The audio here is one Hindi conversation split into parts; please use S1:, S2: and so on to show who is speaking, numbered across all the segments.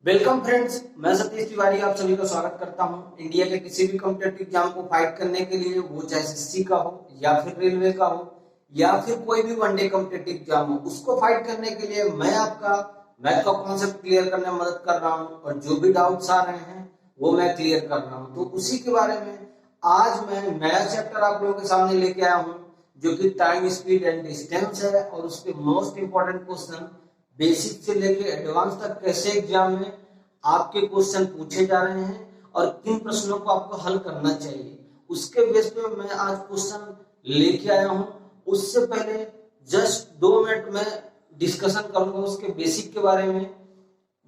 S1: वेलकम फ्रेंड्स, मैं सतीश तिवारी आप सभी का स्वागत करता हूं। इंडिया के किसी भी कॉम्पिटेटिव एग्जाम को फाइट करने के लिए, वो चाहे एसएससी का हो या फिर रेलवे का हो या फिर कोई भी वनडे कॉम्पिटेटिव एग्जाम हो, उसको फाइट करने के लिए मैं आपका मैथ का कॉन्सेप्ट क्लियर करने में मदद कर रहा हूं और जो भी डाउट्स आ रहे हैं वो मैं क्लियर कर रहा हूं। तो उसी के बारे में आज मैं नया चैप्टर आप लोगों के सामने लेके आया हूं, जो कि टाइम, स्पीड एंड डिस्टेंस है। और उसके मोस्ट इंपॉर्टेंट क्वेश्चन बेसिक से लेके एडवांस तक कैसे एग्जाम में आपके क्वेश्चन पूछे जा रहे हैं और किन प्रश्नों को आपको हल करना चाहिए, उसके बेस पे मैं आज क्वेश्चन लेके आया हूं। उससे पहले जस्ट 2 मिनट में डिस्कशन करूंगा उसके बेसिक के बारे में,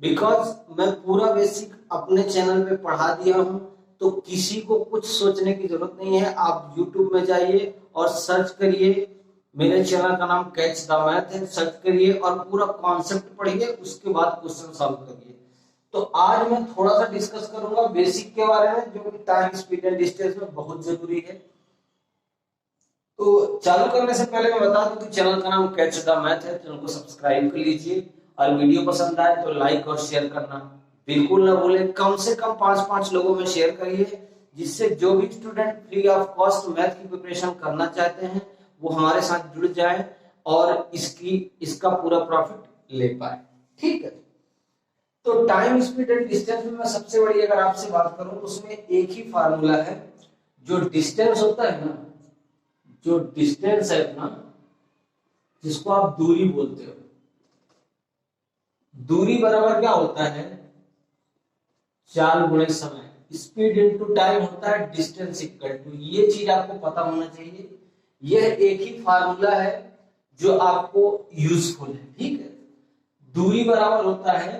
S1: बिकॉज मैं पूरा बेसिक अपने चैनल पे पढ़ा दिया हूं, तो किसी को कुछ सोचने की जरूरत नहीं है। आप YouTube में जाइए और सर्च करिए, मेरे चैनल का नाम कैच द मैथ है, सर्च करिए और पूरा कॉन्सेप्ट पढ़िए, उसके बाद क्वेश्चन सॉल्व करिए। तो आज मैं थोड़ा सा डिस्कस करूंगा बेसिक के बारे में, जो कि टाइम, स्पीड एंड डिस्टेंस में बहुत जरूरी है। तो चालू करने से पहले मैं बता दूं कि चैनल का नाम कैच द मैथ है, चैनल को सब्सक्राइब कर लीजिए और वीडियो पसंद आए तो लाइक और शेयर करना बिल्कुल ना भूलें। कम से कम 5-5 लोगों में शेयर करिए, जिससे जो भी student free of cost math की प्रिपरेशन करना चाहते हैं वो हमारे साथ जुड़ जाए और इसका पूरा प्रॉफिट ले पाए। ठीक है, तो टाइम, स्पीड एंड डिस्टेंस में मैं सबसे बड़ी अगर आपसे बात करूं तो उसमें एक ही फार्मूला है। जो डिस्टेंस होता है ना, जो डिस्टेंस है अपना, जिसको आप दूरी बोलते हो, दूरी बराबर क्या होता है? चाल गुणे समय। स्पीड इनटू टाइम होता है डिस्टेंस इक्वल टू, ये चीज आपको पता होना चाहिए। यह एक ही फार्मूला है जो आपको यूजफुल है। ठीक है, दूरी बराबर होता है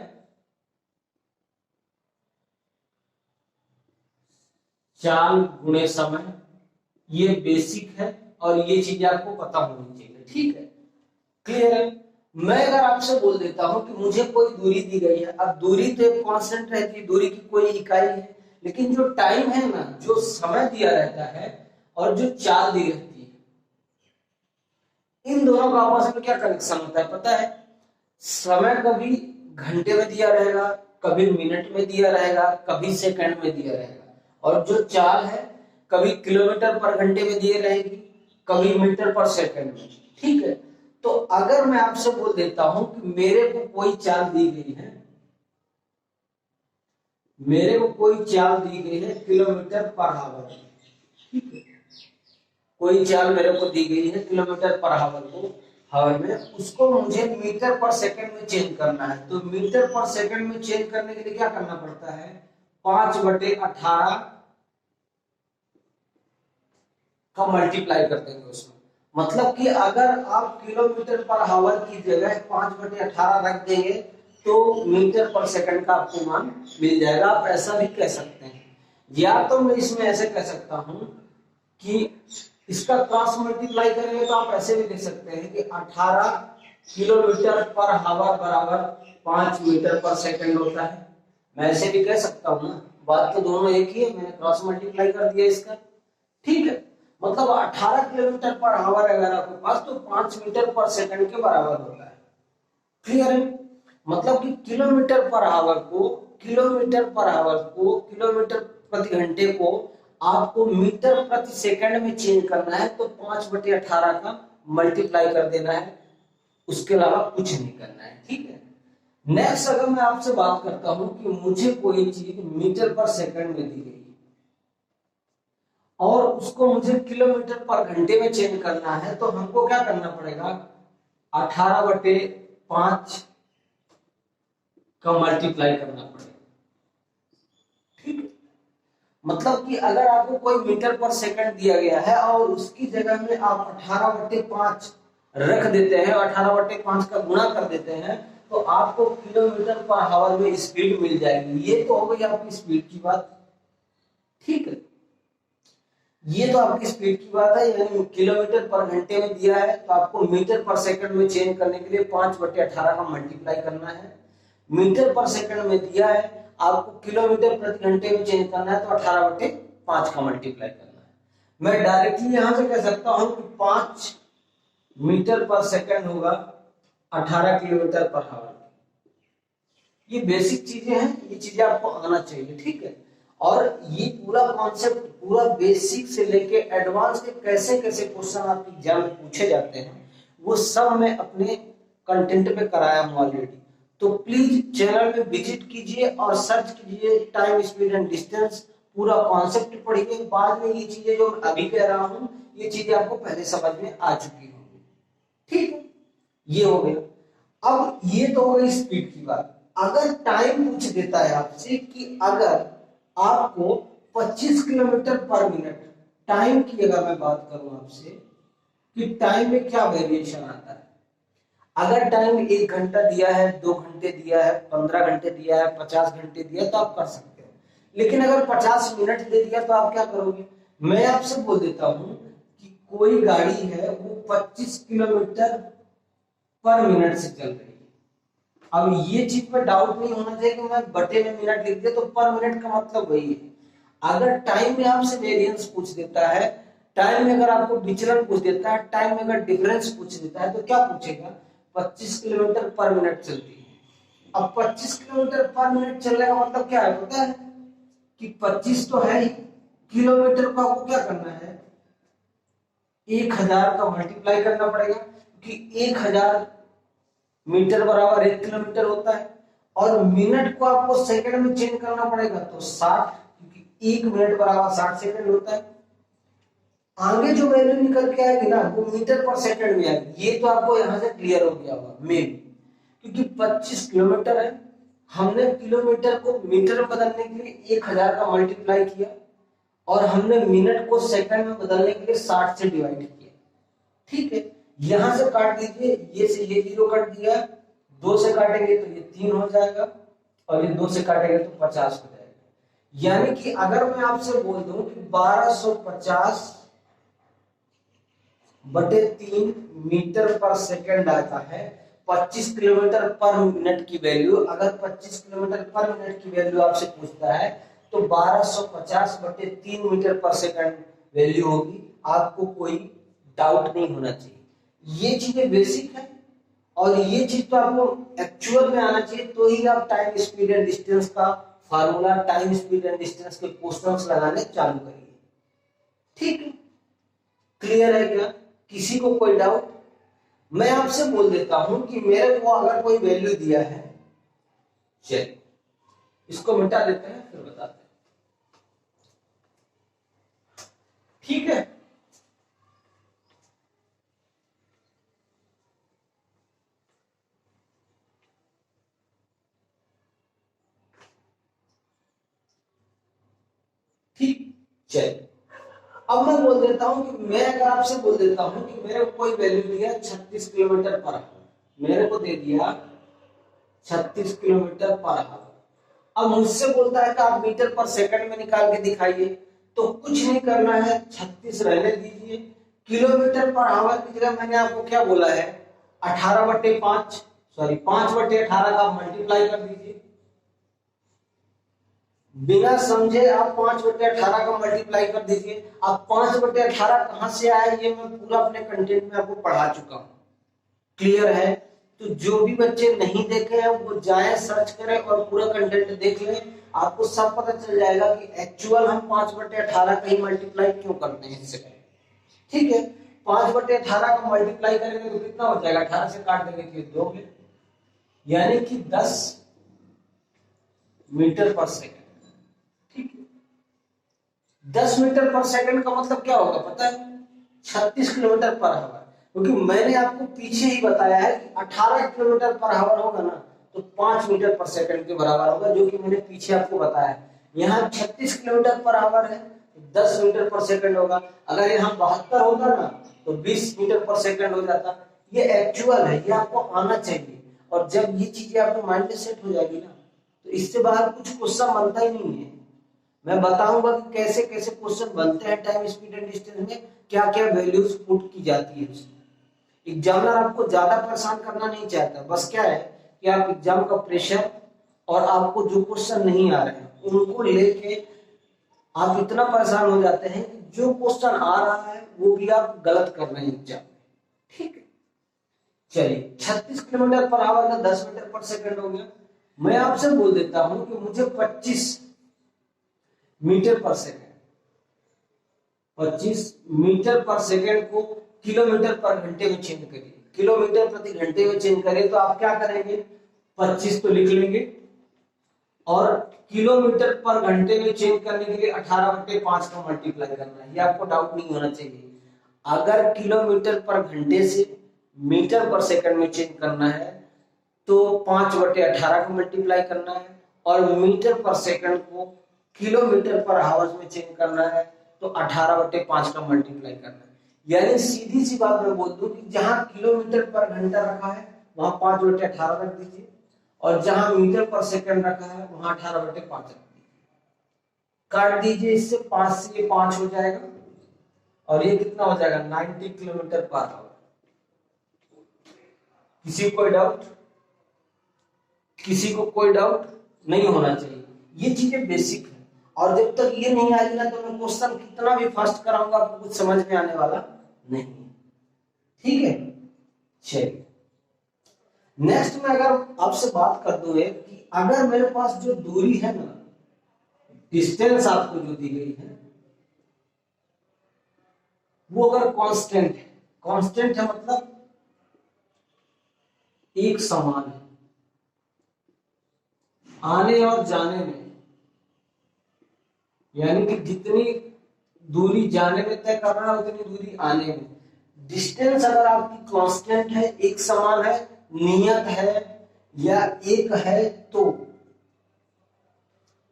S1: चाल गुणे समय। ये बेसिक है और ये चीज आपको पता होनी चाहिए। ठीक है, क्लियर है। मैं अगर आपसे बोल देता हूं कि मुझे कोई दूरी दी गई है, अब दूरी तो एक कांस्टेंट रहती है, दूरी की कोई इकाई है, लेकिन जो टाइम है ना, जो समय दिया रहता है और जो चाल दी रहती है, इन दोनों का आपस में क्या कनेक्शन होता है पता है? समय कभी घंटे में दिया रहेगा, कभी मिनट में दिया रहेगा, कभी सेकंड में दिया रहेगा, और जो चाल है कभी किलोमीटर पर घंटे में दिए रहेगी, कभी मीटर पर सेकंड में। ठीक है, तो अगर मैं आपसे बोल देता हूं कि मेरे को कोई चाल दी गई है, मेरे को कोई चाल दी गई है किलोमीटर पर आवर। ठीक है, कोई चाल मेरे को दी गई है किलोमीटर पर आवर को हावर में, उसको मुझे मीटर पर सेकंड में चेंज करना है। तो मीटर पर सेकंड में चेंज करने के लिए क्या करना पड़ता है? 5/18 का मल्टीप्लाई कर देंगे उसमें। मतलब कि अगर आप किलोमीटर पर आवर की जगह 5/18 रख देंगे तो मीटर पर सेकंड का आपको मान मिल जाएगा। आप ऐसा भी कह सकते हैं, या तो मैं इसमें ऐसे कह सकता हूं कि इसका क्रॉस मल्टीप्लाई करेंगे तो आप ऐसे भी लिख सकते हैं कि 18 किलोमीटर पर आवर बराबर 5 मीटर पर सेकंड होता है। मैं ऐसे भी कह सकता हूं ना, बात तो दोनों एक ही है, मैंने क्रॉस मल्टीप्लाई कर दिया इसका। ठीक है, मतलब 18 किलोमीटर पर आवर अगर आपके पास, तो 5 मीटर पर सेकंड के बराबर होता है। क्लियर है? मतलब कि किलोमीटर पर आवर को, किलोमीटर पर आवर को, किलोमीटर प्रति घंटे को आपको मीटर प्रति सेकंड में चेंज करना है, तो 5/18 का मल्टीप्लाई कर देना है, उसके अलावा कुछ नहीं करना है। ठीक है, नेक्स्ट अगर मैं आपसे बात करता हूं कि मुझे कोई चीज मीटर पर सेकंड में दी गई और उसको मुझे किलोमीटर पर घंटे में चेंज करना है, तो हमको क्या करना पड़ेगा? 18/5 का मल्टीप्लाई करना पड़ेगा। ठीक है, मतलब कि अगर आपको कोई मीटर पर सेकंड दिया गया है और उसकी जगह में आप 18/5 रख देते हैं, 18/5 का गुणा कर देते हैं, तो आपको किलोमीटर पर आवर में स्पीड मिल जाएगी। ये तो हो गई आपकी स्पीड की बात। ठीक है, ये तो आपकी स्पीड की बात है, यानी किलोमीटर पर घंटे में दिया है तो आपको मीटर पर सेकंड में चेंज करने के लिए 5/18 का मल्टीप्लाई करना है। मीटर पर सेकंड में दिया है, आपको किलोमीटर प्रति घंटे में चेंज करना है, तो 18/5 का मल्टीप्लाई करना है। मैं डायरेक्टली यहां से कह सकता हूं कि 5 मीटर पर सेकंड होगा 18 किलोमीटर पर आवर। ये बेसिक चीजें हैं, ये चीजें आपको आना चाहिए, ठीक है। और ये पूरा कॉन्सेप्ट, पूरा बेसिक से लेके एडवांस के कैसे कैसे क्वेश्चन आपके एग्जाम में पूछे जाते हैं, वो सब मैं अपने कंटेंट पे कराया हूँ ऑलरेडी। तो प्लीज चैनल में विजिट कीजिए और सर्च कीजिए टाइम, स्पीड एंड डिस्टेंस, पूरा कॉन्सेप्ट पढ़िए। बाद में ये चीजें जो मैं अभी कह रहा हूँ, ये चीजें आपको पहले समझ में आ चुकी होंगी, ठीक है। ये हो गया। अब ये तो हो गई स्पीड की बात। अगर टाइम पूछ देता है आपसे कि अगर आपको 25 किलोमीटर पर मिनट टाइम की अगर मैं बात करूं आपसे कि टाइम में क्या वेरिएशन आता है, अगर टाइम 1 घंटा दिया है, 2 घंटे दिया है, 15 घंटे दिया है, 50 घंटे दिया है, तो आप कर सकते हो। लेकिन अगर 50 मिनट दे दिया तो आप क्या करोगे? मैं आपसे बोल देता हूं कि कोई गाड़ी है वो 25 किलोमीटर पर मिनट से चल रही है। अब ये चीज पर डाउट नहीं होना चाहिए कि मैं बटे में मिनट लिख दिया तो पर मिनट का मतलब वही है। अगर टाइम में आपसे वेरिएंस पूछ देता है, टाइम में अगर आपको विचलन पूछ देता है, टाइम में अगर डिफरेंस पूछ देता है, तो क्या पूछेगा? 25 किलोमीटर पर मिनट चलती है। अब 25 किलोमीटर पर मिनट चलने का मतलब क्या है पता है? कि 25 तो है ही, किलोमीटर को आपको क्या करना है? 1000 का मल्टीप्लाई करना पड़ेगा, क्योंकि 1000 मीटर बराबर 1 किलोमीटर होता है। और मिनट को आपको सेकंड में चेंज करना पड़ेगा, तो 60, क्योंकि 1 मिनट बराबर 60 सेकंड होता है। आगे जो वैल्यू निकल के आएगी ना, वो मीटर पर सेकंड में आएगी। ये तो आपको यहां से क्लियर हो गया होगा मेन, क्योंकि 25 किलोमीटर है, हमने किलोमीटर को मीटर में बदलने के लिए 1000 का मल्टीप्लाई किया, और हमने मिनट को सेकंड में बदलने के लिए 60 से डिवाइड किया, ठीक है। यहां से काट दीजिए, ये से ये 0 कट दिया, 2 से काटेंगे तो ये 3 हो जाएगा, और ये 2 से काटेंगे तो 50 हो जाएगा। यानी कि अगर मैं आपसे बोल दूं कि 1250 बटे 3 मीटर पर सेकंड आता है 25 किलोमीटर पर मिनट की वैल्यू, अगर 25 किलोमीटर पर मिनट की वैल्यू आपसे पूछता है तो 1250 बटे 3 मीटर पर सेकंड वैल्यू होगी। आपको कोई डाउट नहीं होना चाहिए, ये चीजें बेसिक है, और ये चीज तो आपको एक्चुअल में आना चाहिए, तो ही आप टाइम, स्पीड एंड डिस्टेंस का formula, time, speed and distance के क्वेश्चंस लगाने चालू करिए, ठीक है। क्लियर है क्या? किसी को कोई डाउट? मैं आपसे बोल देता हूं कि मेरे को अगर कोई वैल्यू दिया है, चलिए इसको मिटा देते हैं फिर बताते हैं, ठीक है। ठीक, चलिए अब मैं बोल देता हूं कि मैं अगर आपसे बोल देता हूं कि मेरे को कोई वैल्यू दिया 36 किलोमीटर पर आवर, मेरे को दे दिया 36 किलोमीटर पर आवर। अब मुझसे बोलता है कि आप मीटर पर सेकंड में निकाल के दिखाइए, तो कुछ नहीं करना है, 36 रहने दीजिए। किलोमीटर पर आवर की जगह मैंने आपको क्या बोला है? 18/5, सॉरी 5/18 का मल्टीप्लाई कर दीजिए। बिना समझे आप 5/18 का मल्टीप्लाई कर दीजिए। अब 5/18 कहां से आया, ये मैं पूरा अपने कंटेंट में आपको पढ़ा चुका हूं, क्लियर है। तो जो भी बच्चे नहीं देखे हैं वो जाए सर्च करें और पूरा कंटेंट देख लें, आपको सब पता चल जाएगा कि एक्चुअल हम 5/18 का ही मल्टीप्लाई क्यों करते हैं इससे, ठीक है। 5/18 का मल्टीप्लाई करेंगे तो कितना हो जाएगा? 18 से काट देंगे तो 2 में, यानी कि 10 मीटर पर सेकंड, ठीक है। 10 मीटर पर सेकंड का मतलब क्या होगा पता है? 36 किलोमीटर पर आवर, क्योंकि मैंने आपको पीछे ही बताया है कि 18 किलोमीटर पर आवर होगा ना तो 5 मीटर पर सेकंड के बराबर होगा, जो कि मैंने पीछे आपको बताया है। यहाँ 36 किलोमीटर पर आवर है, 10 मीटर पर सेकंड होगा। अगर यहाँ 72 होगा ना तो 20 मीटर पर सेकंड हो जाता। ये एक्चुअल है, ये आपको आना चाहिए, और जब ये चीजें आपके माइंड में सेट हो जाएगी ना तो इससे बाहर कुछ क्वेश्चन बनता ही नहीं है। मैं बताऊंगा कि कैसे कैसे क्वेश्चन बनते हैं टाइम, स्पीड एंड डिस्टेंस में, क्या क्या वैल्यूज पुट की जाती है उसमें। एग्जामिनर आपको ज्यादा परेशान करना नहीं चाहता, बस क्या है कि आप एग्जाम का प्रेशर और आपको जो क्वेश्चन नहीं आ रहे हैं उनको लेके आप इतना परेशान हो जाते हैं कि जो क्वेश्चन आ रहा है वो भी आप गलत कर रहे हैं एग्जाम, ठीक है। चलिए 36 किलोमीटर पर आवर का 10 मीटर पर सेकंड हो गया। मैं आपसे बोल देता हूं कि मुझे 25 मीटर पर सेकेंड, 25 मीटर पर सेकेंड को किलोमीटर पर घंटे में चेंज करिए, किलोमीटर प्रति घंटे में चेंज करिए तो आप क्या करेंगे, 25 तो लिख लेंगे और किलोमीटर पर घंटे में चेंज करने के लिए 18/5 का मल्टीप्लाई करना है। ये आपको डाउट नहीं होना चाहिए। अगर किलोमीटर पर घंटे से मीटर पर सेकंड में चेंज करना है तो 5/18 का मल्टीप्लाई करना है, और मीटर पर सेकंड को किलोमीटर पर आवर्स में चेंज करना है तो 18/5 का मल्टीप्लाई करना है। यानी सीधी सी बात मैं बोल दूं कि जहां किलोमीटर पर घंटा रखा है वहां 5/18 रख दीजिए, और जहां मीटर पर सेकंड रखा है वहां 18/5 रख दीजिए। काट दीजिए, इससे 5 से ये 5 हो जाएगा और ये कितना हो जाएगा, 90 किलोमीटर पर आवर। किसी को कोई डाउट, किसी को कोई डाउट नहीं होना चाहिए। ये चीजें बेसिक है, और जब तक ये नहीं आएगी ना तो मैं क्वेश्चन कितना भी फास्ट कराऊंगा आपको कुछ समझ में आने वाला नहीं। ठीक है, चलिए नेक्स्ट में अगर आपसे बात कर दूं कि अगर मेरे पास जो दूरी है ना, डिस्टेंस आपको जो दी गई है वो अगर कांस्टेंट है, कांस्टेंट है मतलब एक समान है आने और जाने में, यानी कि जितनी दूरी जाने में तय कर रहा है उतनी दूरी आने में। डिस्टेंस अगर आपकी कांस्टेंट है, एक समान है, नियत है या एक है, तो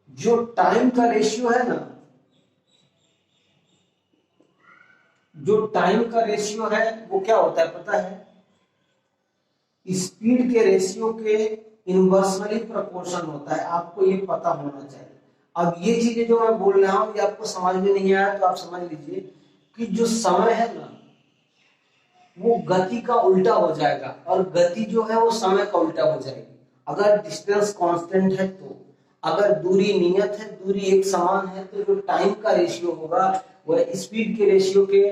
S1: जो टाइम का रेशियो है ना, जो टाइम का रेशियो है वो क्या होता है पता है, स्पीड के रेशियो के इनवर्सली प्रोपोर्शन होता है। आपको ये पता होना चाहिए। अब ये चीजें जो मैं बोल रहा हूं ये आपको समझ में नहीं आया तो आप समझ लीजिए कि जो समय है ना वो गति का उल्टा हो जाएगा, और गति जो है वो समय का उल्टा हो जाएगी अगर डिस्टेंस कांस्टेंट है तो। अगर दूरी नियत है, दूरी एक समान है, तो जो टाइम का रेशियो होगा वह स्पीड के रेशियो के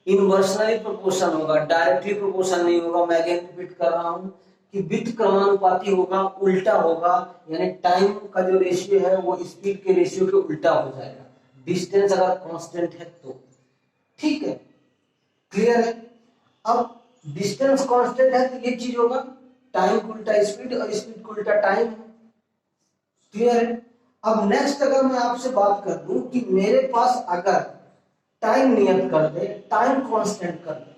S1: इनवर्सली प्रोपोर्शन होगा, डायरेक्टली प्रोपोर्शन नहीं होगा। मैं अगेन रिपीट कर रहा हूं कि व्युत्क्रमानुपाती होगा, उल्टा होगा, यानी टाइम का जो रेशियो है वो स्पीड के रेशियो के उल्टा हो जाएगा, डिस्टेंस अगर कांस्टेंट है तो। ठीक है, क्लियर है। अब डिस्टेंस कांस्टेंट है तो ये चीज होगा, टाइम को उल्टा स्पीड और स्पीड को उल्टा टाइम। क्लियर है। अब नेक्स्ट अगर मैं आपसे बात कर दूं कि मेरे पास अगर टाइम नियत कर दे, टाइम कांस्टेंट कर दे,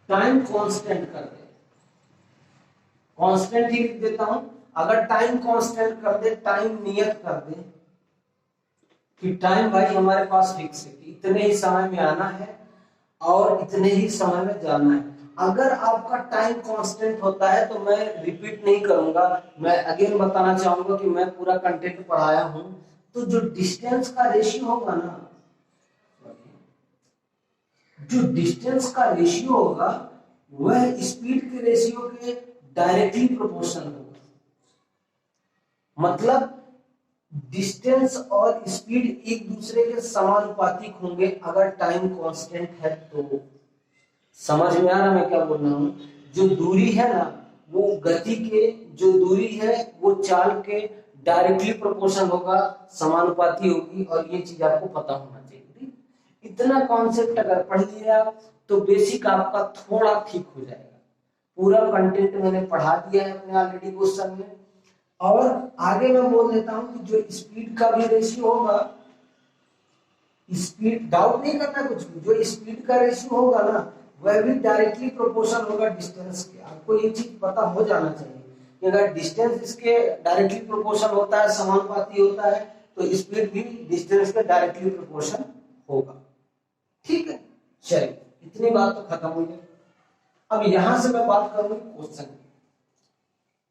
S1: टाइम कांस्टेंट कर दे, कांस्टेंट ही लिख देता हूं। अगर टाइम कांस्टेंट कर दे, टाइम नियत कर दे कि टाइम भाई हमारे पास फिक्स है कि इतने ही समय में आना है और इतने ही समय में जाना है। अगर आपका टाइम कांस्टेंट होता है तो मैं रिपीट नहीं करूंगा, मैं अगेन बताना चाहूंगा कि मैं पूरा कंटेंट पढ़ाया हूं। तो जो डिस्टेंस का रेशियो होगा ना, जो डिस्टेंस का रेशियो होगा वह स्पीड के रेशियो के डायरेक्टली प्रोपोर्शनल होगा। मतलब डिस्टेंस और स्पीड एक दूसरे के समानुपातिक होंगे अगर टाइम कांस्टेंट है तो। समझ में आ रहा मैं क्या बोल रहा हूं। जो दूरी है ना वो गति के, जो दूरी है वो चाल के डायरेक्टली प्रोपोर्शन होगा, समानुपाती होगी, और ये चीज आपको पता होना चाहिए। इतना कॉन्सेप्ट अगर पढ़ लिया तो बेसिक आपका थोड़ा ठीक हो जाएगा। पूरा कंटेंट मैंने पढ़ा दिया है अपने ऑलरेडी क्वेश्चन में। और आगे मैं बोल देता हूं कि जो स्पीड का भी रेशियो होगा, स्पीड डाउट नहीं करना कुछ भी, जो स्पीड का रेशियो होगा ना वह भी डायरेक्टली प्रोपोर्शनल होगा डिस्टेंस के। आपको ये चीज पता हो जाना चाहिए कि अगर डिस्टेंस इसके डायरेक्टली प्रोपोर्शनल होता है, समानुपाती होता है, तो स्पीड भी डिस्टेंस के डायरेक्टली प्रोपोर्शनल होगा। ठीक है, चलिए इतनी बात तो खत्म हुई है। अब यहां से मैं बात करूंगी क्वेश्चन की।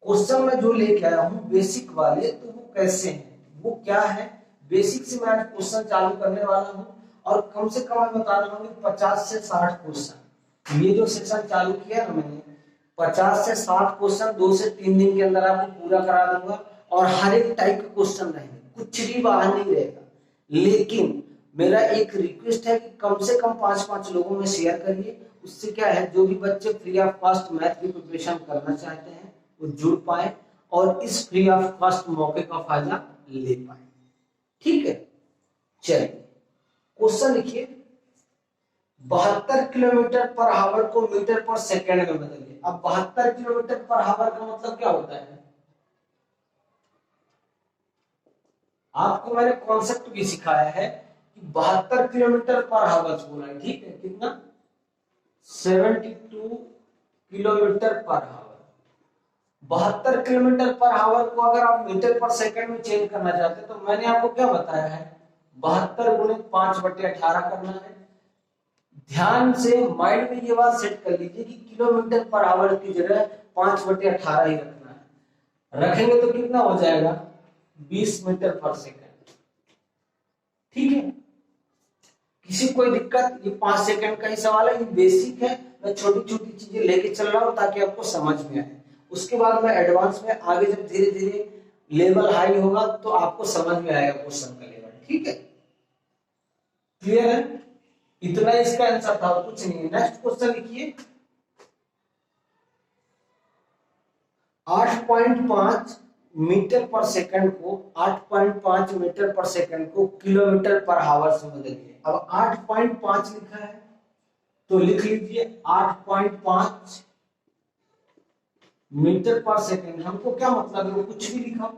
S1: क्वेश्चन में जो लेके आया हूं बेसिक वाले, तो वो कैसे हैं, वो क्या है, बेसिक से मैं आज क्वेश्चन चालू करने वाला हूं। और कम से कम मैं बता रहा हूं 50 से 60 क्वेश्चन। ये जो सेशन चालू किया ना मैंने, 50 से 60 क्वेश्चन 2 से 3 दिन के अंदर आपको पूरा करा दूंगा। और हर एक टाइप के क्वेश्चन रहेंगे, कुछ भी बाहर नहीं रहेगा। लेकिन मेरा एक रिक्वेस्ट है कि कम से कम 5-5 लोगों में शेयर करिए। उससे क्या है, जो भी बच्चे फ्री ऑफ कॉस्ट मैथ की प्रिपरेशन करना चाहते हैं वो जुड़ पाए और इस फ्री ऑफ कॉस्ट मौके का फायदा ले पाए। ठीक है, चलिए क्वेश्चन लिखिए, 72 किलोमीटर पर आवर को मीटर पर सेकंड में बदलिए। अब 72 किलोमीटर पर आवर का मतलब क्या होता है, आपको मैंने कॉन्सेप्ट भी सिखाया है कि 72 किलोमीटर पर आवर बोला है, ठीक है, कितना 72 kilometre per hour. 72 kilometre per hour को अगर आप मीटर पर सेकंड में चेंज करना चाहते हैं तो मैंने आपको क्या बताया है, 72 गुणे 5/18 करना है। ध्यान से माइंड में ये बात सेट कर लीजिए कि किलोमीटर पर आवर की जगह 5/18 ही रखना है। रखेंगे तो कितना हो जाएगा, 20 मीटर पर सेकंड। ठीक है, किसी कोई दिक्कत, ये 5 सेकंड का ही सवाल है, ये बेसिक है, मैं छोटी छोटी चीजें लेके चल रहा हूं ताकि आपको समझ में आए। उसके बाद मैं एडवांस में आगे जब धीरे धीरे लेवल हाई होगा तो आपको समझ में आएगा क्वेश्चन का लेवल। ठीक है, क्लियर है, इतना इसका आंसर था, कुछ नहीं है। नेक्स्ट क्वेश्चन लिखिए, 8.5 मीटर पर सेकंड को 8.5 मीटर पर सेकंड को किलोमीटर पर आवर से बदलिए। अब 8.5 लिखा है तो लिख लीजिए 8.5 मीटर पर सेकंड। हमको क्या मतलब है, वो कुछ भी लिखा,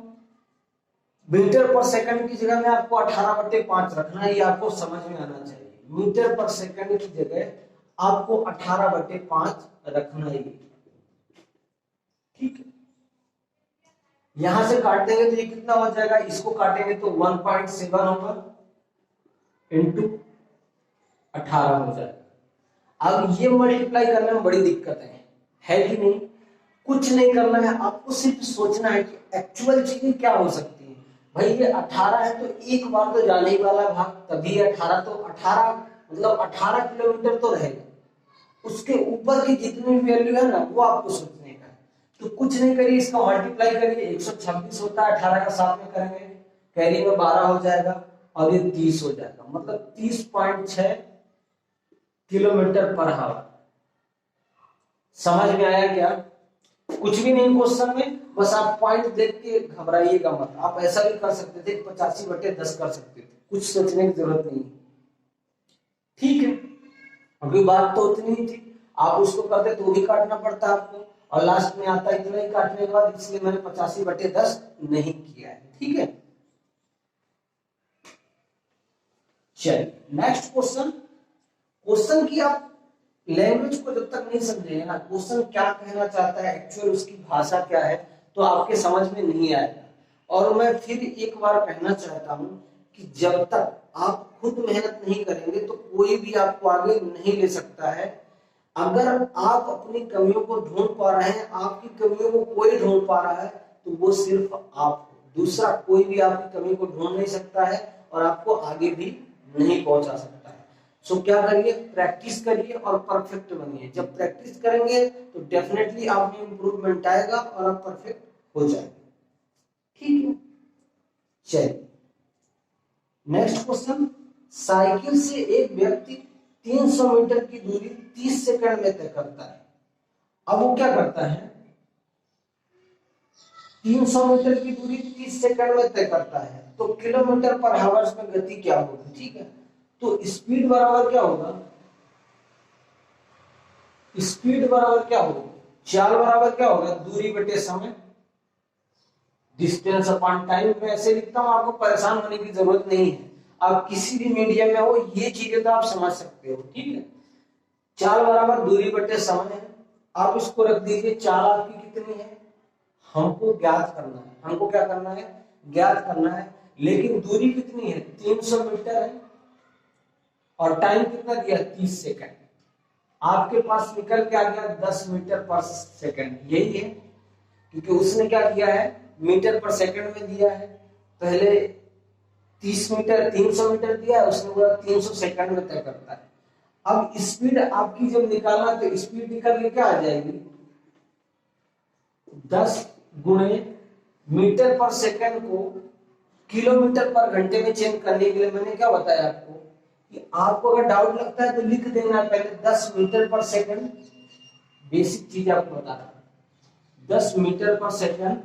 S1: मीटर पर सेकंड की जगह में आपको 18/5 रखना है, ये आपको समझ में आना चाहिए। मीटर पर सेकंड की जगह आपको 18/5 रखना है, ठीक है। यहां से काट देंगे तो ये कितना हो जाएगा, इसको काटेंगे तो 1.7 होगा इंटू 18 हो जाएगा। अब ये मल्टीप्लाई करने में बड़ी दिक्कत है कि नहीं, कुछ नहीं करना है, आपको सिर्फ सोचना है कि एक्चुअल चीजें क्या हो सकती है। भाई ये 18 है तो एक बार तो जाने ही वाला भाग, तभी 18, तो 18 मतलब 18 किलोमीटर तो रहेगा, उसके ऊपर की जितनी वैल्यू है ना वो आपको सोचने का है। तो कुछ नहीं करिए, इसका मल्टीप्लाई करिए, 126 होता है, 18 का 7 में करेंगे, कैरी में 12 हो जाएगा और ये 30 हो जाएगा, मतलब 30.6 किलोमीटर पर आवर। समझ में आया क्या, कुछ भी नहीं क्वेश्चन में, बस आप पॉइंट देख के घबराइएगा मत। आप ऐसा भी कर सकते थे, 85/10 कर सकते थे, कुछ सोचने की जरूरत नहीं, ठीक है। अभी बात तो उतनी ही थी, आप उसको करते तो भी काटना पड़ता आपको, और लास्ट में आता इतना ही काटने के बाद, इसलिए मैंने 85/10 नहीं किया है, ठीक है। चलिए नेक्स्ट क्वेश्चन। क्वेश्चन की आप लैंग्वेज को जब तक नहीं समझेंगे ना, क्वेश्चन क्या कहना चाहता है, एक्चुअल उसकी भाषा क्या है, तो आपके समझ में नहीं आएगा। और मैं फिर एक बार कहना चाहता हूं कि जब तक आप खुद मेहनत नहीं करेंगे तो कोई भी आपको आगे नहीं ले सकता है। अगर आप अपनी कमियों को ढूंढ पा रहे हैं, आपकी कमियों को कोई ढूंढ पा रहा है, तो वो सिर्फ आप, दूसरा कोई भी आपकी कमी को ढूंढ नहीं सकता है और आपको आगे भी नहीं पहुंचा सकता है। सो क्या करिए, प्रैक्टिस करिए और परफेक्ट बनिए। जब प्रैक्टिस करेंगे तो डेफिनेटली आप में इंप्रूवमेंट आएगा और आप परफेक्ट हो जाएंगे, ठीक है। चलिए नेक्स्ट क्वेश्चन, साइकिल से एक व्यक्ति 300 मीटर की दूरी 30 सेकंड में तय करता है। अब वो क्या करता है, 300 मीटर की दूरी 30 सेकंड में तय करता है, तो किलोमीटर पर आवर में गति क्या होगी, ठीक है। तो स्पीड बराबर क्या होगा, स्पीड बराबर क्या होगा, चाल बराबर क्या होगा, दूरी बटे समय, डिस्टेंस अपॉन टाइम। मैं ऐसे लिखता हूं, आपको परेशान होने की जरूरत नहीं है, आप किसी भी मीडियम में हो ये चीजें तो आप समझ सकते हो, ठीक है। चाल बराबर दूरी बटे समय है, आप इसको रख दीजिए, चाल आपकी कितनी है, हमको ज्ञात करना है, हमको क्या करना है, ज्ञात करना है। लेकिन दूरी कितनी है, 300 मीटर है, और टाइम कितना दिया, 30 सेकंड। आपके पास निकल के आ गया 10 मीटर पर सेकंड, यही है, क्योंकि उसने क्या किया है, मीटर पर सेकंड में दिया है, पहले 30 मीटर 300 मीटर दिया है, उसने बोला 300 सेकंड में तय करता है। अब स्पीड आपकी जब निकालना तो स्पीड निकल के क्या आ जाएगी, 10 गुणे मीटर पर सेकंड को किलोमीटर पर घंटे में चेंज करने के लिए मैंने क्या बताया आपको, कि आपको अगर डाउट लगता है तो लिख देना पहले 10 मीटर पर सेकंड, बेसिक चीज आपको बता रहा हूं, 10 मीटर पर सेकंड,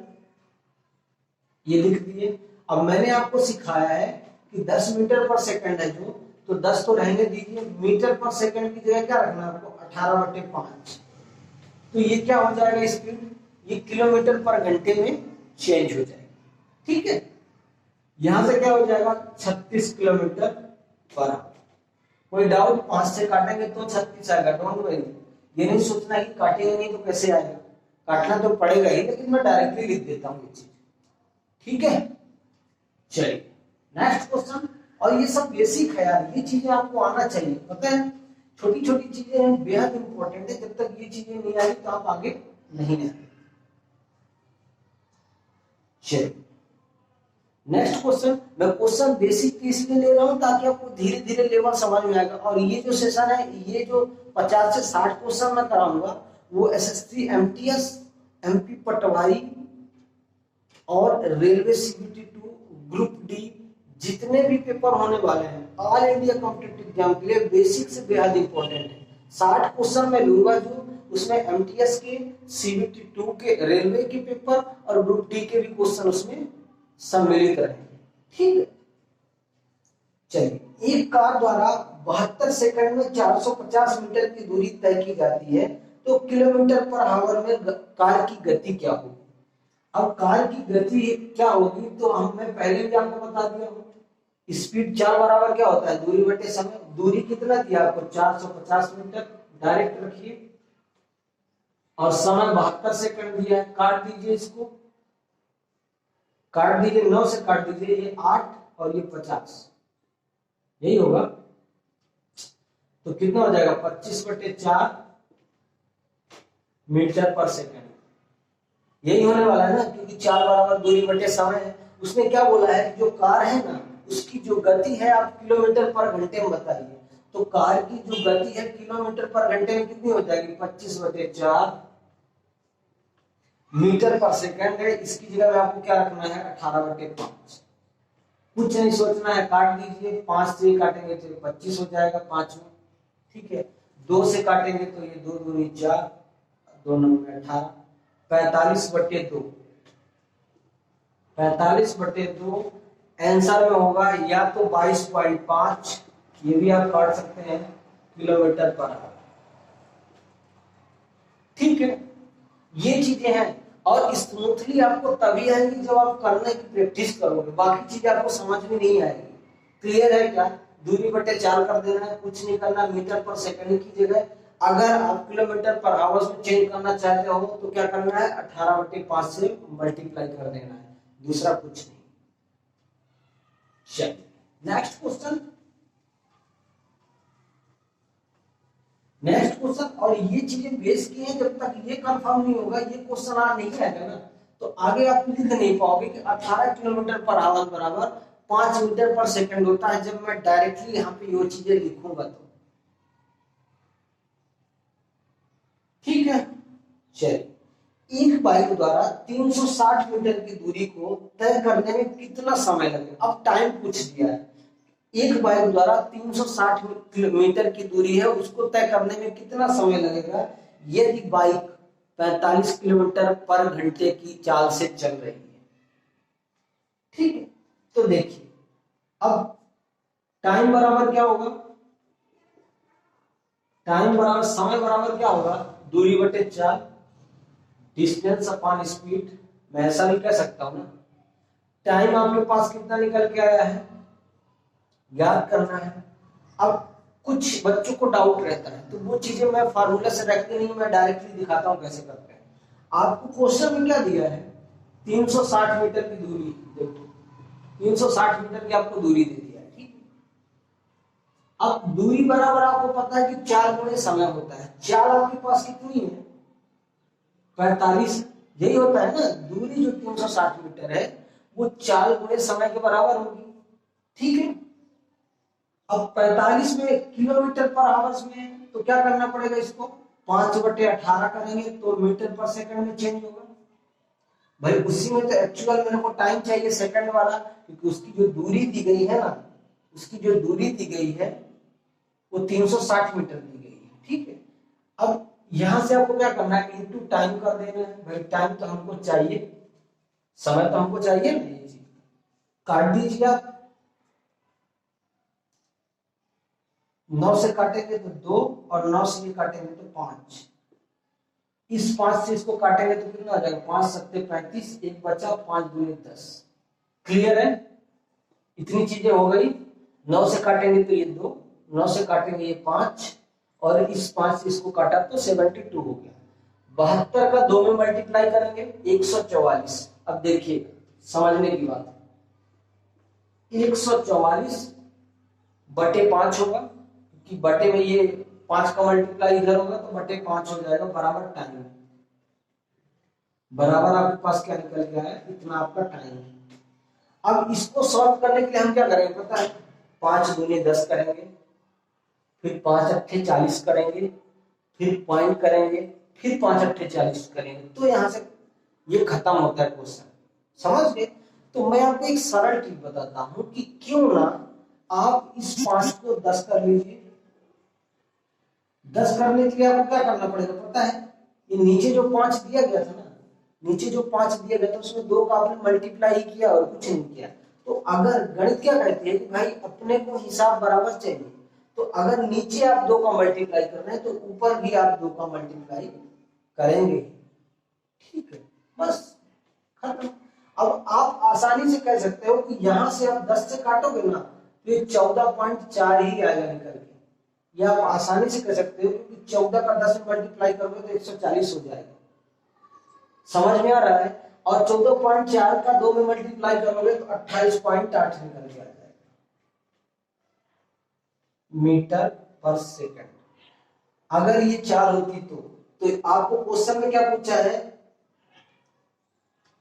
S1: ये लिख दिए। अब मैंने आपको सिखाया है कि 10 मीटर पर सेकंड है जो, तो 10 तो रहने दीजिए, मीटर पर सेकंड की जगह क्या रखना है आपको, 18/5। तो ये क्या हो जाएगा स्पीड, ये किलोमीटर पर घंटे में चेंज हो जाएगा। ठीक है, यहां से क्या हो जाएगा 36 किलोमीटर पर आवर। कोई डाउट, 5 से काटेंगे तो 36 आएगा, डोंट वरी। ये नहीं सोचना कि काटेंगे नहीं तो कैसे आएगा, काटना तो पड़ेगा ही, लेकिन मैं डायरेक्टली लिख देता हूँ ये चीज। ठीक है, चलिए नेक्स्ट क्वेश्चन। और ये सब बेसिक है यार, ये चीजें आपको आना चाहिए, पता है छोटी छोटी चीजें हैं, बेहद इंपॉर्टेंट है। जब तक ये चीजें नहीं आई तो आप आगे नहीं आएंगे। चलिए नेक्स्ट क्वेश्चन। मैं क्वेश्चन बेसिक इसलिए ले रहा हूं ताकि आपको धीरे धीरे लेवल समझ में आएगा। और ये जो सेशन है, ये जो 50 से 60 क्वेश्चन मैं कराऊंगा वो एसएससी एमटीएस, एमपी पटवारी और रेलवे सीबीटी 2 ग्रुप डी जितने भी पेपर होने वाले हैं ऑल इंडिया कॉम्पिटिटिव एग्जाम के लिए बेसिक से बेहद इंपॉर्टेंट है। 60 क्वेश्चन मैं लूंगा जो उसमें एमटीएस के, सीबीटी 2 के, रेलवे के पेपर और ग्रुप डी के भी क्वेश्चन उसमें सम्मिलित रहेंगे। ठीक है, चलिए एक कार द्वारा 72 सेकंड में 450 मीटर की दूरी तय की जाती है, तो किलोमीटर पर आवर में कार की गति क्या होगी। अब कार की गति क्या होगी तो मैं पहले भी आपको बता दिया हूं, स्पीड 4 बराबर क्या होता है, दूरी बटे समय। दूरी कितना दिया आपको, 450 मीटर, डायरेक्ट रखिए। और समय 72 सेकंड दिया है, काट दीजिए इसको, काट दीजिए, 9 से काट दीजिए, ये 8 और ये 50, यही होगा। तो कितना हो जाएगा 25/4 मीटर पर सेकंड, यही होने वाला है ना, क्योंकि 4 बराबर दूरी बटे समय है। उसने क्या बोला है, जो कार है ना उसकी जो गति है आप किलोमीटर पर घंटे में बताइए। तो कार की जो गति है किलोमीटर पर घंटे में कितनी हो जाएगी, 25/4 मीटर पर सेकंड है। इसकी जगह में आपको क्या रखना है, 18/5। कुछ नहीं सोचना है, काट दीजिए। 5 से काटेंगे तो 25 हो जाएगा 5 में। ठीक है, 2 से काटेंगे तो ये 2 दूनी 4, 2 9 18, 45/2, 45/2 आंसर में होगा या तो 22.5, ये भी आप काट सकते हैं, किलोमीटर पर आवर। ठीक है, ये चीजें हैं और स्मूथली आपको तभी आएंगी जब आप करने की प्रैक्टिस करोगे, बाकी चीजें आपको समझ में नहीं आएगी। क्लियर है क्या, दूरी बटे 4 कर देना है, कुछ नहीं करना। मीटर पर सेकंड की जगह अगर आप किलोमीटर पर आवर्स में चेंज करना चाहते हो तो क्या करना है, 18/5 से मल्टीप्लाई कर देना है, दूसरा कुछ नहीं। चलिए नेक्स्ट क्वेश्चन। नेक्स्ट क्वेश्चन, और ये चीजें बेस की हैं, जब तक ये कंफर्म नहीं होगा, ये क्वेश्चन नहीं आएगा ना, तो आगे आप लिख नहीं पाओगे कि 18 किलोमीटर पर आवर बराबर 5 मीटर पर सेकंड होता है, जब मैं डायरेक्टली यहाँ पे ये चीजें लिखूंगा तो। ठीक है, चलिए एक बाइक द्वारा 360 मीटर की दूरी को तय करने में कितना समय लगेगा। अब टाइम पूछ दिया है, एक बाइक द्वारा 360 मीटर की दूरी है, उसको तय करने में कितना समय लगेगा यदि बाइक 45 किलोमीटर पर घंटे की चाल से चल रही है। ठीक है, तो देखिए अब टाइम बराबर क्या होगा, टाइम बराबर समय बराबर क्या होगा, दूरी बटे 4, डिस्टेंस अपॉन स्पीड। मैं ऐसा भी कह सकता हूं ना। टाइम आपके पास कितना निकल के आया है, याद करना है। अब कुछ बच्चों को डाउट रहता है तो वो चीजें मैं फार्मूला से रखती नहीं, मैं डायरेक्टली दिखाता हूं कैसे करते हैं। आपको क्वेश्चन में क्या दिया है, 360 मीटर की दूरी, देखो 360 मीटर की आपको दूरी दे दिया है। ठीक, अब दूरी बराबर आपको पता है कि 4 गुणे समय होता है। 4 आपके पास कितनी है, 45, यही होता है ना। दूरी जो 360 मीटर है वो 4 गुणे समय के बराबर होगी। ठीक है, अब 45 में किलोमीटर पर आवर्स में तो क्या करना पड़ेगा, इसको 5/18 करेंगे तो मीटर पर सेकंड में चेंज होगा। भाई उसी में तो एक्चुअल मेरे को टाइम चाहिए सेकंड वाला, क्योंकि उसकी जो दूरी दी गई है ना, उसकी जो दूरी दी गई है वो 360 मीटर दी गई है। ठीक है, अब यहां से आपको क्या करना है, इनटू टाइम कर देना है। भाई टाइम तो हमको चाहिए, समय तो हमको चाहिए ना, ये चीज काट दीजिए आप। 9 से काटेंगे तो 2 और 9 से ये काटेंगे तो 5। इस 5 से इसको काटेंगे तो कितना आ जाएगा, 5 सत्ते 35, एक बचा 5 दूनी 10। क्लियर है, इतनी चीजें हो गई। 9 से काटेंगे तो ये 2, 9 से काटेंगे ये 5, और इस 5 से इसको काटा तो 72 हो गया। 72 का 2 में मल्टीप्लाई करेंगे 144। अब देखिए समझने की बात, 144 बटे 5 होगा, कि बटे में ये 5 का मल्टीप्लाई इधर होगा तो बटे 5 हो जाएगा, बराबर टाइम। बराबर आपके पास क्या निकल गया है, इतना आपका टाइम है। अब इसको सॉल्व करने के लिए हम क्या करेंगे पता है, 5 दूनी 10 करेंगे, फिर 5 अट्ठे 40 करेंगे, फिर पॉइंट करेंगे, फिर 5 अट्ठे 40 करेंगे, तो यहां से ये खत्म होता है क्वेश्चन। समझ गए? तो मैं आपको एक सरल ट्रिक बताता हूं कि क्यों ना आप इस 5 को 10 कर लीजिए। 10 करने के लिए आपको क्या करना पड़ेगा पता है, ये नीचे जो 5 दिया गया था ना, नीचे जो 5 दिया गया था उसमें 2 का आपने मल्टीप्लाई किया और कुछ नहीं किया। तो अगर गणित क्या कहती है कि भाई अपने को हिसाब बराबर चाहिए, तो अगर नीचे आप 2 का मल्टीप्लाई कर रहे हैं तो ऊपर भी आप 2 का मल्टीप्लाई करेंगे। ठीक है, बस खत्म। अब आप आसानी से कह सकते हो कि यहां से आप 10 से काटोगे ना तो ये 14.4 ही आएगा निकल के। या आप आसानी से कह सकते हो कि 14 का 10 में मल्टीप्लाई करोगे तो 140 हो जाएगा। समझ में आ रहा है? और 14.4 का 2 में मल्टीप्लाई करोगे तो 28.8 निकल के आ जाएगा मीटर पर सेकंड। अगर ये 4 होती तो आपको क्वेश्चन में क्या पूछा है,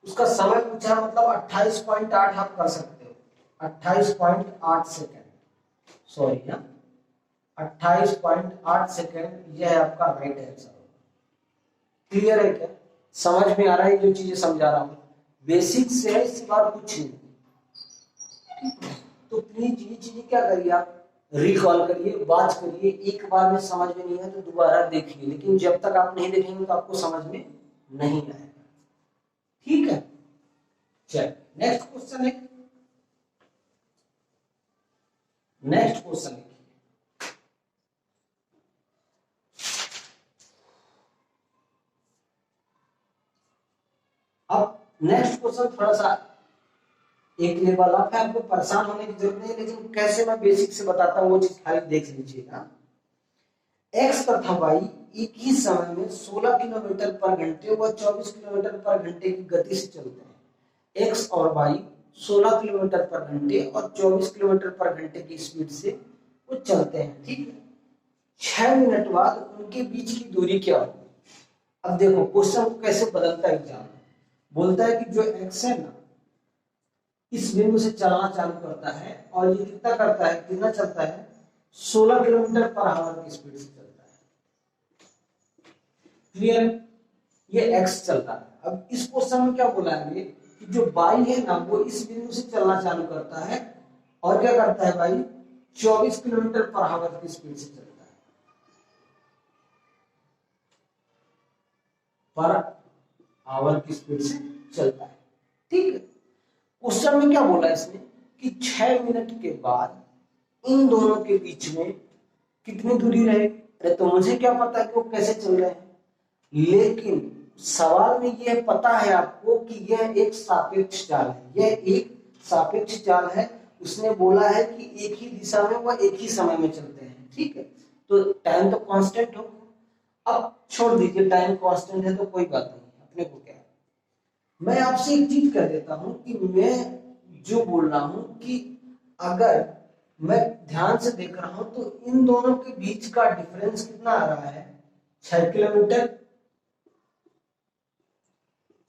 S1: उसका समय पूछा, मतलब 28.8 आप कर सकते हो, 28.8 सेकंड, सॉरी ना, 28.8 सेकंड, यह है आपका राइट आंसर। क्लियर है क्या? समझ में आ रहा है जो चीजें समझा रहा हूं, बेसिक से है, इसके बाद कुछ नहीं। तो प्लीज ये चीजें क्या करिए आप, रिकॉल करिए, बात करिए। एक बार में समझ में नहीं आया तो दोबारा देखिए, लेकिन जब तक आप नहीं देखेंगे तो आपको समझ में नहीं आएगा। ठीक है, चलिए नेक्स्ट क्वेश्चन है। नेक्स्ट क्वेश्चन है, अब नेक्स्ट क्वेश्चन थोड़ा सा एक लेवल अप है, आपको परेशान होने की जरूरत नहीं, लेकिन कैसे मैं बेसिक से बताता हूँ वो चीज खाली देख लीजिएगा। एक्स तथा वाई एक ही समय में 16 किलोमीटर पर घंटे व 24 किलोमीटर पर घंटे की गति से चलते हैं। एक्स और वाई 16 किलोमीटर पर घंटे और 24 किलोमीटर पर घंटे की स्पीड से वो चलते हैं। ठीक है, 6 मिनट बाद उनके बीच की दूरी क्या होगी। अब देखो क्वेश्चन को कैसे बदलता है एग्जाम, बोलता है कि जो एक्स है ना, इस बिंदु से चलना चालू करता है और ये कितना करता है, कितना चलता है, 16 किलोमीटर पर आवर की स्पीड से चलता है। क्लियर? ये एक्स चलता है। अब इस क्वेश्चन में क्या बोला है कि जो वाई है ना, वो इस बिंदु से चलना चालू करता है और क्या करता है भाई, 24 किलोमीटर पर आवर की स्पीड से चलता है। पर आवर की स्पीड से चलता है। ठीक है, क्वेश्चन में क्या बोला इसने कि 6 मिनट के बाद इन दोनों के बीच में कितनी दूरी रहेगी। अरे तो मुझे क्या पता कि वो कैसे चल रहे हैं, लेकिन सवाल में यह पता है आपको कि यह एक सापेक्ष चाल है, यह एक सापेक्ष चाल है। उसने बोला है कि एक ही दिशा में वह एक ही समय में चलते हैं। ठीक है, तो टाइम तो कांस्टेंट होगा। अब छोड़ दीजिए, टाइम कांस्टेंट है तो कोई बात नहीं, अपने को क्या है। मैं आपसे एक चीज कह देता हूं कि मैं जो बोल रहा हूं कि अगर मैं ध्यान से देख रहा हूं तो इन दोनों के बीच का डिफरेंस कितना आ रहा है, 6 किलोमीटर।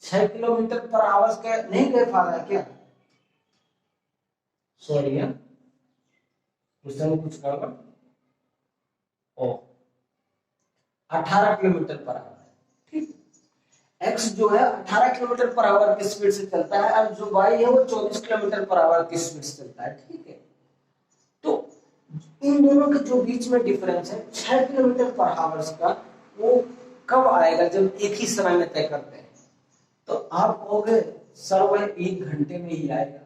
S1: 6 किलोमीटर पर आवर का नहीं कह पा रहा है क्या, सॉरी है क्वेश्चन कुछ गड़बड़। ओ 18 किलोमीटर पर आवर। ठीक, एक्स जो है 18 किलोमीटर पर आवर की स्पीड से चलता है और जो वाई है वो 24 किलोमीटर पर आवर की स्पीड से चलता है। ठीक है, तो इन दोनों के जो बीच में डिफरेंस है 6 किलोमीटर पर आवर का, वो कब आएगा जब एक ही समय में तय करते हैं। तो आप कहोगे सर वह 1 घंटे में ही आएगा,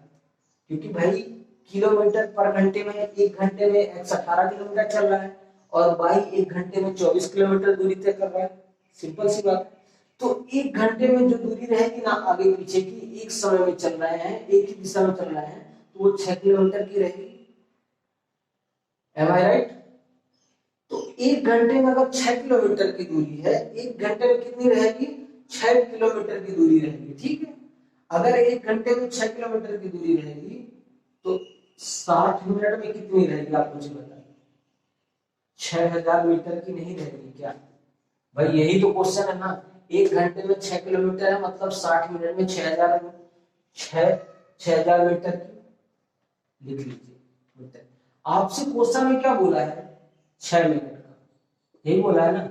S1: क्योंकि भाई किलोमीटर पर घंटे में 1 घंटे में 18 किलोमीटर चल रहा है और बाई 1 घंटे में 24 किलोमीटर दूरी तय कर रहा है। सिंपल सी बात। तो 1 घंटे में जो दूरी रहेगी ना आगे पीछे की, एक समय में चल रहे हैं, एक ही दिशा में चल रहे हैं, तो वो 6 किलोमीटर की रहेगी। Am I right? तो 1 घंटे में अगर 6 किलोमीटर की दूरी है, 1 घंटे में कितनी रहेगी? 6 किलोमीटर की दूरी रहेगी। ठीक है, अगर 1 घंटे में 6 किलोमीटर की दूरी रहेगी तो 60 मिनट में कितनी रहेगी आप मुझे बताइए? 6000 मीटर की नहीं रहेगी क्या? भाई यही तो क्वेश्चन है ना। 1 घंटे में 6 किलोमीटर है, मतलब 60 मिनट में 6000 मीटर की लिख लीजिए मीटर। आपसे क्वेश्चन में क्या बोला है? 6 मिनट का, यही बोला है ना।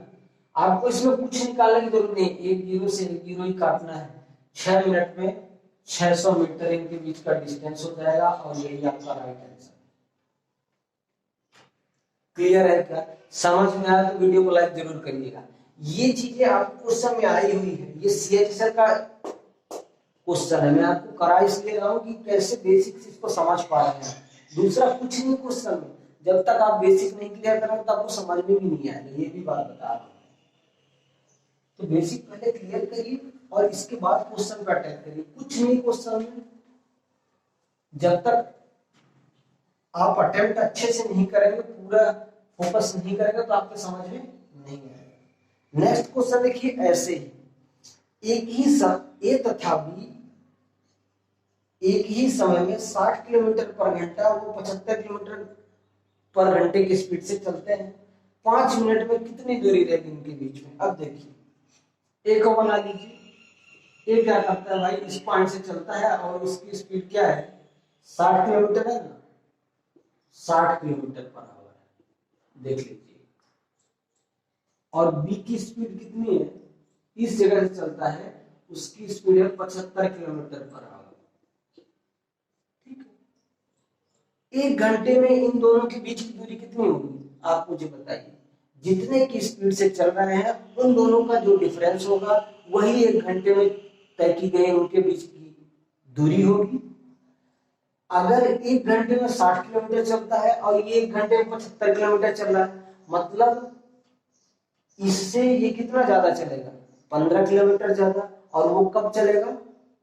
S1: आपको इसमें कुछ निकालने की जरूरत नहीं, एक जीरो से एक जीरो ही काटना है। 6 मिनट में 600 मीटर इनके बीच का डिस्टेंस हो जाएगा और यही आपका राइट आंसर। क्लियर है क्या? समझ में आया तो वीडियो को लाइक जरूर करिएगा। ये चीजें आपको क्वेश्चन में आई हुई है, ये सीएचएसएल का क्वेश्चन है। मैं आपको करा इसलिए रहा हूं कि कैसे बेसिक्स इसको समझ पा रहे हैं। दूसरा कुछ नहीं क्वेश्चन में, जब तक आप बेसिक नहीं क्लियर करोगे तब आपको समझ में भी नहीं आएगा, ये भी बात बता रहा हूं। तो बेसिक पहले क्लियर करिए और इसके बाद क्वेश्चन पे अटैक करिए। कुछ नहीं क्वेश्चन में, जब तक आप अटेम्प्ट अच्छे से नहीं करेंगे, पूरा फोकस नहीं करेंगे, तो आपके समझ में नहीं आएगा। नेक्स्ट क्वेश्चन देखिए ऐसे ही, ए तथा बी एक ही समय में 60 किलोमीटर पर घंटा वो 75 किलोमीटर पर घंटे की स्पीड से चलते हैं। 5 मिनट में कितनी दूरी रहेगी इनके बीच में? अब देखिए, ए को बना लीजिए। ए क्या करता है भाई, इस पॉइंट से चलता है और उसकी स्पीड क्या है? 60 किलोमीटर है ना, 60 किलोमीटर पर आवर है, देख लीजिए। और बी की स्पीड कितनी है? इस जगह से चलता है, उसकी स्पीड है 75 किलोमीटर पर आवर। ठीक है, 1 घंटे में इन दोनों के बीच की दूरी कितनी होगी आप मुझे बताइए। जितने की स्पीड से चल रहे हैं उन दोनों का जो डिफरेंस होगा वही 1 घंटे में तय की गई उनके बीच की दूरी होगी। अगर 1 घंटे में 60 किलोमीटर चलता है और ये 1 घंटे में 75 किलोमीटर चल रहा है, मतलब इससे ये कितना ज्यादा चलेगा? 15 किलोमीटर ज्यादा। और वो कब चलेगा?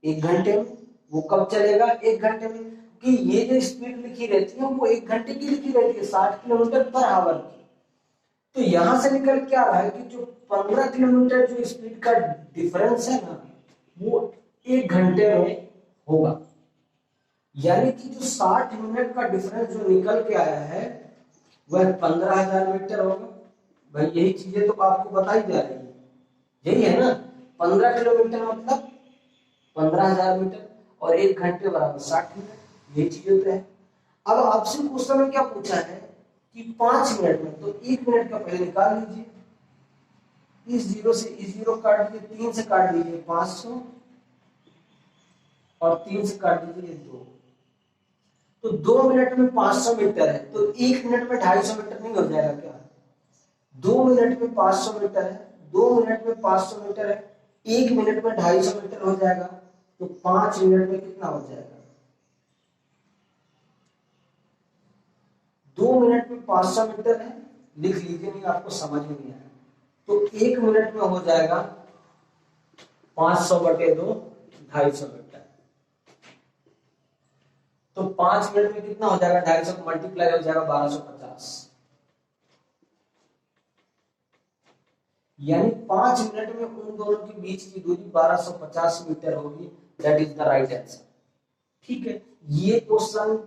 S1: 1 घंटे में। वो कब चलेगा? 1 घंटे में। कि ये जो स्पीड लिखी रहती है वो 1 घंटे की लिखी रहती है, 60 किलोमीटर पर आवर की। तो यहां से निकल के आ रहा है कि जो 15 किलोमीटर जो स्पीड का डिफरेंस है ना, वो 1 घंटे में होगा। यानी कि जो 60 मिनट का डिफरेंस जो निकल के आया है वह 15,000 मीटर होगा। भाई यही चीजें तो आपको बताई जा रही है, यही है ना। 15 किलोमीटर मतलब 15,000 मीटर और 1 घंटे बराबर 60 मिनट, ये चीजें तो है। अब आपसे क्वेश्चन में क्या पूछा है कि 5 मिनट में, तो 1 मिनट का पहले निकाल लीजिए। इस जीरो से इस जीरो काट दीजिए, 3 से काट दीजिए 500 और 3 से काट दीजिए 2। तो 2 मिनट में 500 मीटर है, तो 1 मिनट में 250 मीटर नहीं हो जाएगा क्या? 2 मिनट में 500 मीटर है, 2 मिनट में 500 मीटर है, 1 मिनट में 250 मीटर हो जाएगा। तो 5 मिनट में कितना हो जाएगा? 2 मिनट में 500 मीटर है, लिख लीजिए, नहीं आपको समझ में नहीं आया तो 1 मिनट में हो जाएगा 500/2, 250 मीटर। तो 5 मिनट में कितना हो जाएगा? 250 को मल्टीप्लाई हो जाएगा 1250। यानी 5 मिनट में उन दोनों के बीच की दूरी 1250 मीटर होगी। That is the right answer. ठीक है, ये क्वेश्चन,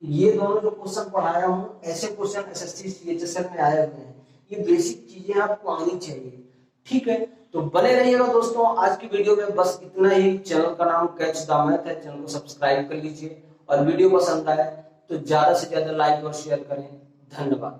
S1: ये दोनों जो क्वेश्चन पढ़ाया हूं, ऐसे क्वेश्चन एसएससी सीएचएसएल में आए हुए हैं। ये बेसिक चीजें आपको आनी चाहिए। ठीक है, तो बने रहिएगा दोस्तों। आज की वीडियो में बस इतना ही। चैनल का नाम कैच द मैथ है, चैनल को सब्सक्राइब कर लीजिए और वीडियो पसंद आए तो ज्यादा से ज्यादा लाइक और शेयर करें। धन्यवाद।